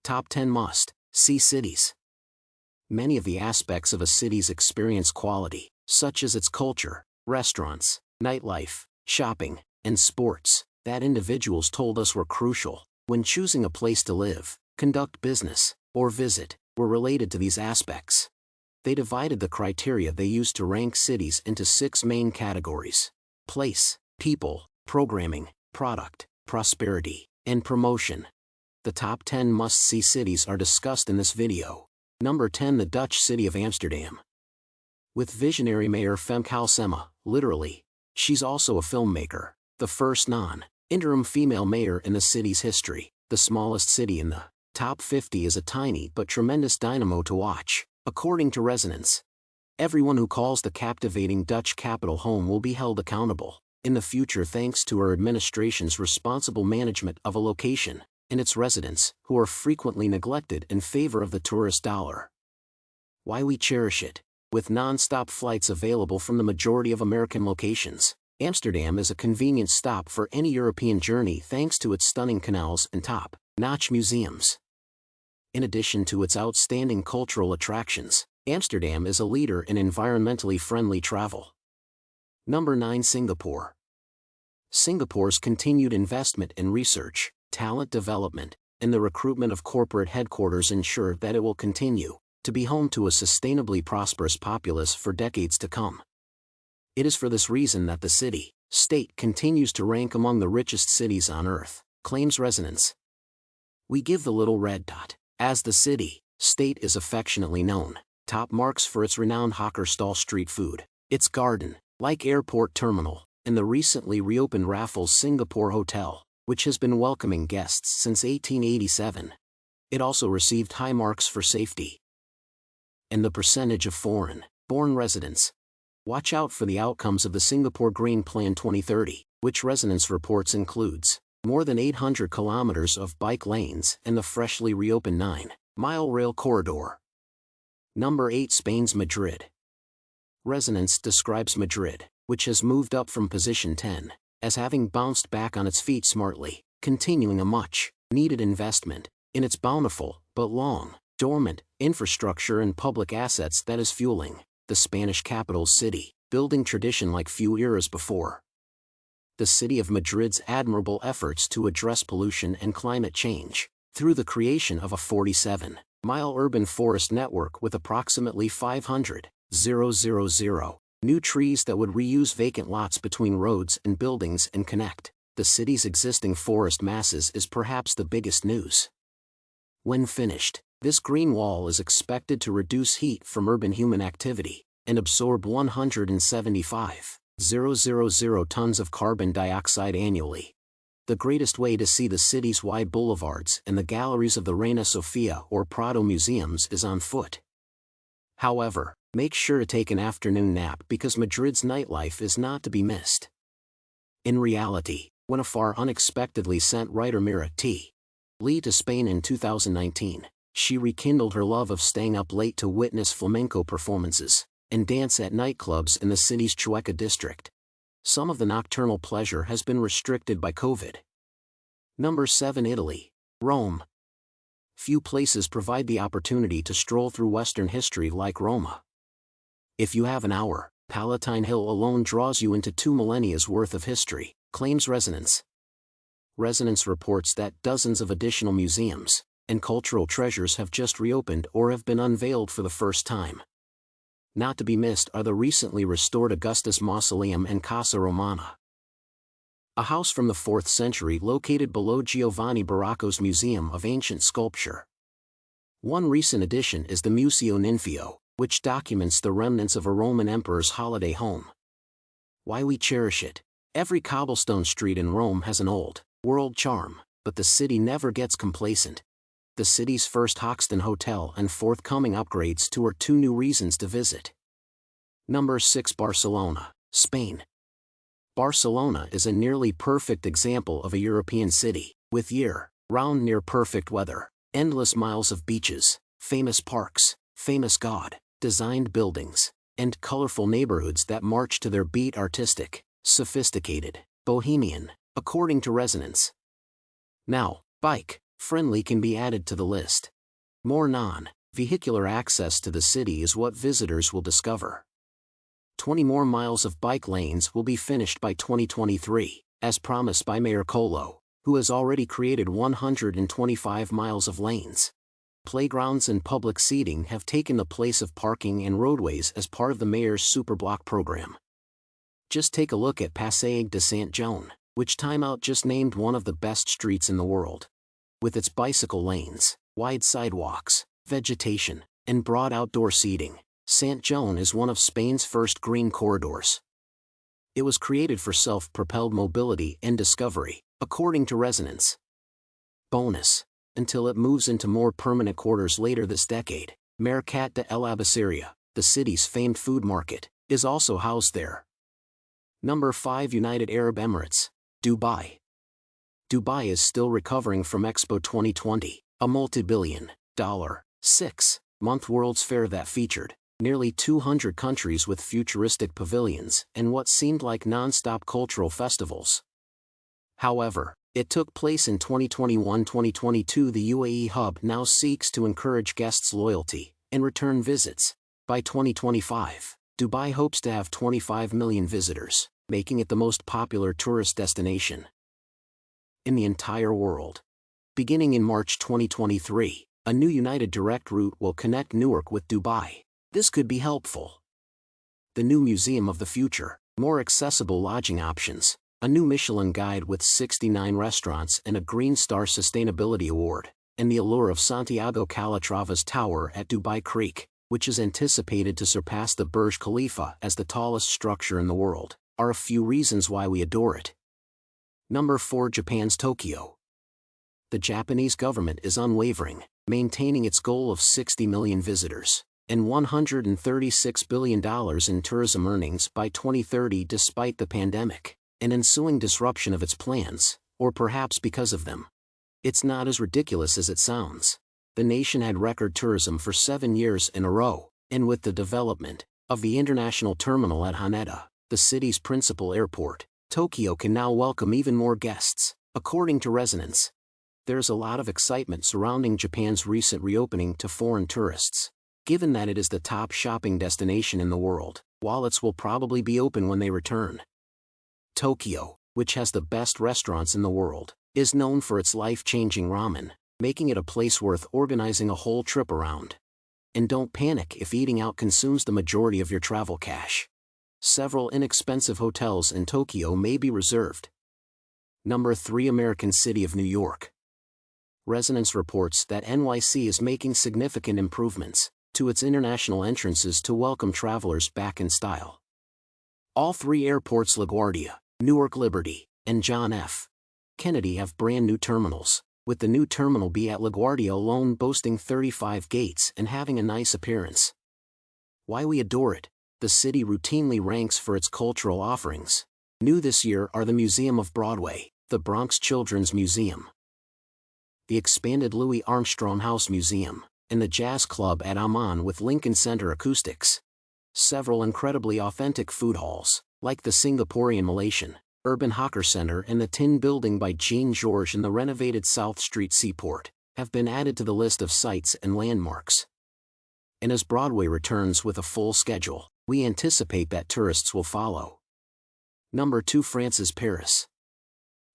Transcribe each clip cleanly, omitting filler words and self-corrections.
Top 10 Must-See Cities. Many of the aspects of a city's experience quality, such as its culture, restaurants, nightlife, shopping, and sports, that individuals told us were crucial when choosing a place to live, conduct business, or visit, were related to these aspects. They divided the criteria they used to rank cities into 6 main categories: place, people, programming, product, prosperity, and promotion. The top 10 must-see cities are discussed in this video. Number 10. The Dutch city of Amsterdam. With visionary mayor Femke Halsema, literally, she's also a filmmaker, the first non-interim female mayor in the city's history. The smallest city in the top 50 is a tiny but tremendous dynamo to watch, according to Resonance. Everyone who calls the captivating Dutch capital home will be held accountable in the future thanks to her administration's responsible management of a location and its residents, who are frequently neglected in favor of the tourist dollar. Why we cherish it. With non-stop flights available from the majority of American locations, Amsterdam is a convenient stop for any European journey thanks to its stunning canals and top-notch museums. In addition to its outstanding cultural attractions, Amsterdam is a leader in environmentally friendly travel. Number 9. Singapore. Singapore's continued investment in research, talent development, and the recruitment of corporate headquarters ensure that it will continue to be home to a sustainably prosperous populace for decades to come. It is for this reason that the city-state continues to rank among the richest cities on Earth, claims Resonance. We give the little red dot, as the city-state is affectionately known, top marks for its renowned hawker stall street food, its garden-like airport terminal, and the recently reopened Raffles Singapore Hotel, which has been welcoming guests since 1887. It also received high marks for safety and the percentage of foreign-born residents. Watch out for the outcomes of the Singapore Green Plan 2030, which Resonance reports includes more than 800 kilometers of bike lanes and the freshly reopened 9-mile rail corridor. Number 8. Spain's Madrid. Resonance describes Madrid, which has moved up from position 10, as having bounced back on its feet smartly, continuing a much-needed investment in its bountiful, but long-dormant, infrastructure and public assets that is fueling the Spanish capital's city-building tradition like few eras before. The city of Madrid's admirable efforts to address pollution and climate change, through the creation of a 47-mile urban forest network with approximately 500,000 new trees that would reuse vacant lots between roads and buildings and connect the city's existing forest masses, is perhaps the biggest news. When finished, this green wall is expected to reduce heat from urban human activity and absorb 175,000 tons of carbon dioxide annually. The greatest way to see the city's wide boulevards and the galleries of the Reina Sofia or Prado museums is on foot. However, make sure to take an afternoon nap because Madrid's nightlife is not to be missed. In reality, when Afar unexpectedly sent writer Mira T. Lee to Spain in 2019, she rekindled her love of staying up late to witness flamenco performances and dance at nightclubs in the city's Chueca district. Some of the nocturnal pleasure has been restricted by COVID. Number 7. Italy. Rome. Few places provide the opportunity to stroll through Western history like Roma. If you have an hour, Palatine Hill alone draws you into 2 millennia's worth of history, claims Resonance. Resonance reports that dozens of additional museums and cultural treasures have just reopened or have been unveiled for the first time. Not to be missed are the recently restored Augustus Mausoleum and Casa Romana, a house from the 4th century located below Giovanni Barocco's Museum of Ancient Sculpture. One recent addition is the Museo Ninfeo, which documents the remnants of a Roman emperor's holiday home. Why we cherish it. Every cobblestone street in Rome has an old-world charm, but the city never gets complacent. The city's first Hoxton Hotel and forthcoming upgrades to her 2 new reasons to visit. Number 6. Barcelona, Spain. Barcelona is a nearly perfect example of a European city, with year-round near-perfect weather, endless miles of beaches, famous parks, famous God-designed buildings, and colorful neighborhoods that march to their beat: artistic, sophisticated, bohemian, according to Resonance. Now, bike friendly can be added to the list. More non-vehicular access to the city is what visitors will discover. 20 more miles of bike lanes will be finished by 2023, as promised by Mayor Colo, who has already created 125 miles of lanes. Playgrounds and public seating have taken the place of parking and roadways as part of the mayor's Superblock program. Just take a look at Passaic de Saint-Jean, which Time Out just named one of the best streets in the world. With its bicycle lanes, wide sidewalks, vegetation, and broad outdoor seating, Saint-Jean is one of Spain's first green corridors. It was created for self-propelled mobility and discovery, according to residents. Bonus: until it moves into more permanent quarters later this decade, Mercat de El Abaceria, the city's famed food market, is also housed there. Number 5. United Arab Emirates, Dubai. Dubai is still recovering from Expo 2020, a multi-billion-dollar, 6-month World's Fair that featured nearly 200 countries with futuristic pavilions and what seemed like non-stop cultural festivals. However, it took place in 2021-2022. The UAE hub now seeks to encourage guests' loyalty and return visits. By 2025, Dubai hopes to have 25 million visitors, making it the most popular tourist destination in the entire world. Beginning in March 2023, a new United Direct route will connect Newark with Dubai. This could be helpful. The new Museum of the Future, more accessible lodging options, a new Michelin guide with 69 restaurants and a Green Star Sustainability Award, and the allure of Santiago Calatrava's tower at Dubai Creek, which is anticipated to surpass the Burj Khalifa as the tallest structure in the world, are a few reasons why we adore it. Number 4. Japan's Tokyo. The Japanese government is unwavering, maintaining its goal of 60 million visitors and $136 billion in tourism earnings by 2030 despite the pandemic and ensuing disruption of its plans, or perhaps because of them. It's not as ridiculous as it sounds. The nation had record tourism for 7 years in a row, and with the development of the international terminal at Haneda, the city's principal airport, Tokyo can now welcome even more guests, according to residents. There's a lot of excitement surrounding Japan's recent reopening to foreign tourists. Given that it is the top shopping destination in the world, wallets will probably be open when they return. Tokyo, which has the best restaurants in the world, is known for its life-changing ramen, making it a place worth organizing a whole trip around. And don't panic if eating out consumes the majority of your travel cash. Several inexpensive hotels in Tokyo may be reserved. Number 3. American City of New York. Residents reports that NYC is making significant improvements to its international entrances to welcome travelers back in style. All 3 airports, LaGuardia, Newark Liberty, and John F. Kennedy, have brand new terminals, with the new Terminal B at LaGuardia alone boasting 35 gates and having a nice appearance. Why we adore it: the city routinely ranks for its cultural offerings. New this year are the Museum of Broadway, the Bronx Children's Museum, the expanded Louis Armstrong House Museum, and the Jazz Club at Aman with Lincoln Center acoustics. Several incredibly authentic food halls, like the Singaporean Malaysian Urban Hawker Center and the Tin Building by Jean Georges in the renovated South Street Seaport, have been added to the list of sites and landmarks. And as Broadway returns with a full schedule, we anticipate that tourists will follow. Number 2. France's Paris.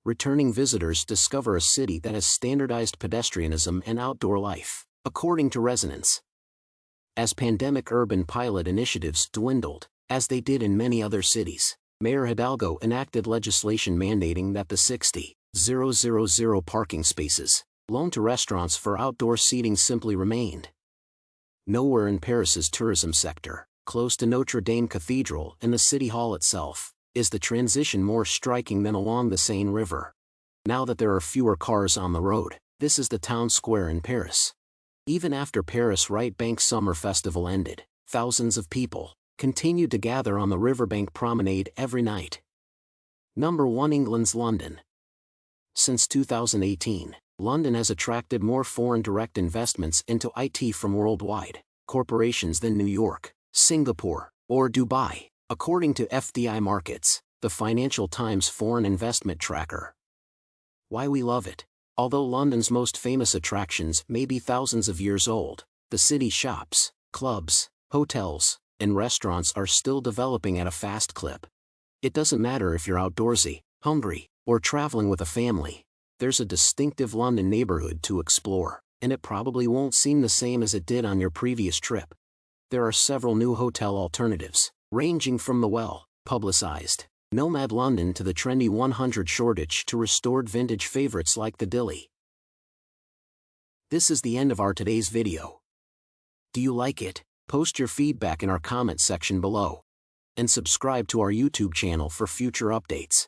Returning visitors discover a city that has standardized pedestrianism and outdoor life, according to residents. As pandemic urban pilot initiatives dwindled, as they did in many other cities, Mayor Hidalgo enacted legislation mandating that the 60,000 parking spaces loaned to restaurants for outdoor seating simply remained. Nowhere in Paris's tourism sector, close to Notre Dame Cathedral and the City Hall itself, is the transition more striking than along the Seine River. Now that there are fewer cars on the road, this is the town square in Paris. Even after Paris Right Bank Summer Festival ended, thousands of people continued to gather on the riverbank promenade every night. Number 1. England's London. Since 2018, London has attracted more foreign direct investments into IT from worldwide corporations than New York, Singapore, or Dubai, according to FDI Markets, the Financial Times foreign investment tracker. Why we love it: Although London's most famous attractions may be thousands of years old, the city's shops, clubs, hotels, and restaurants are still developing at a fast clip. It doesn't matter if you're outdoorsy, hungry, or traveling with a family. There's a distinctive London neighborhood to explore, and it probably won't seem the same as it did on your previous trip. There are several new hotel alternatives, ranging from the well-publicized Nomad London to the trendy 100 Shoreditch to restored vintage favorites like the Dilly. This is the end of our today's video. Do you like it? Post your feedback in our comment section below. And subscribe to our YouTube channel for future updates.